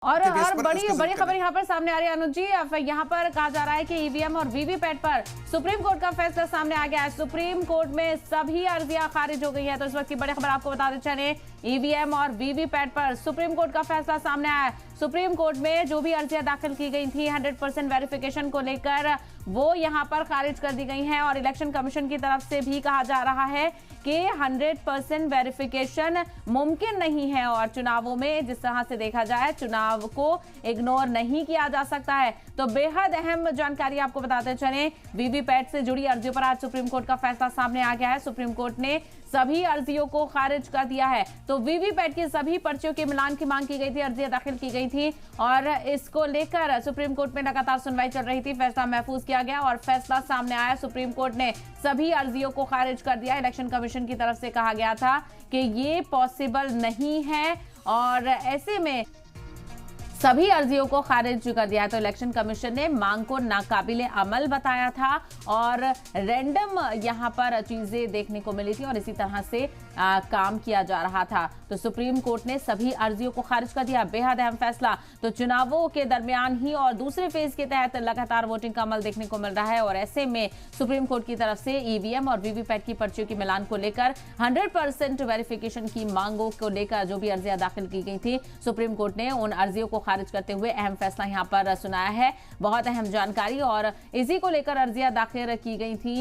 और बड़ी बड़ी खबर यहाँ पर सामने आ रही है अनुज जी। यहाँ पर कहा जा रहा है कि ईवीएम और वीवीपैट पर सुप्रीम कोर्ट का फैसला सामने आ गया है। सुप्रीम कोर्ट में सभी अर्जियां खारिज हो गई है। तो इस वक्त की बड़ी खबर आपको बता दें चले, ईवीएम और वीवीपैट पर सुप्रीम कोर्ट का फैसला सामने आया है। सुप्रीम कोर्ट में जो भी अर्जियां दाखिल की गई थी 100% वेरिफिकेशन को लेकर, वो यहाँ पर खारिज कर दी गई हैं। और इलेक्शन कमीशन की तरफ से भी कहा जा रहा है कि 100% वेरिफिकेशन मुमकिन नहीं है और चुनावों में जिस तरह से देखा जाए चुनाव को इग्नोर नहीं किया जा सकता है। तो बेहद अहम जानकारी आपको बताते चलें, वीवीपैट से जुड़ी अर्जियों पर आज सुप्रीम कोर्ट का फैसला सामने आ गया है। सुप्रीम कोर्ट ने सभी अर्जियों को खारिज कर दिया है। तो वीवीपैट की सभी पर्चियों के मिलान की मांग की गई थी, अर्जियां दाखिल की गई थी और इसको लेकर सुप्रीम कोर्ट में लगातार सुनवाई चल रही थी। फैसला महफूज किया गया और फैसला सामने आया। सुप्रीम कोर्ट ने सभी अर्जियों को खारिज कर दिया। इलेक्शन कमीशन की तरफ से कहा गया था कि ये पॉसिबल नहीं है और ऐसे में सभी अर्जियों को खारिज कर दिया है। तो इलेक्शन कमीशन ने मांग को नाकाबिले अमल बताया था और रैंडम यहां पर चीजें देखने को मिली थी और इसी तरह से काम किया जा रहा था। तो सुप्रीम कोर्ट ने सभी अर्जियों को खारिज कर दिया। बेहद अहम फैसला। तो चुनावों के दरमियान ही और दूसरे फेज के तहत लगातार वोटिंग का अमल देखने को मिल रहा है और ऐसे में सुप्रीम कोर्ट की तरफ से ईवीएम और वीवीपैट की पर्चियों के मिलान को लेकर 100% वेरिफिकेशन की मांगों को लेकर जो भी अर्जियां दाखिल की गई थी, सुप्रीम कोर्ट ने उन अर्जियों को खारिज करते हुए अहम फैसला यहां पर सुनाया है। बहुत अहम जानकारी और इसी को लेकर अर्जियां दाखिल की गई थी।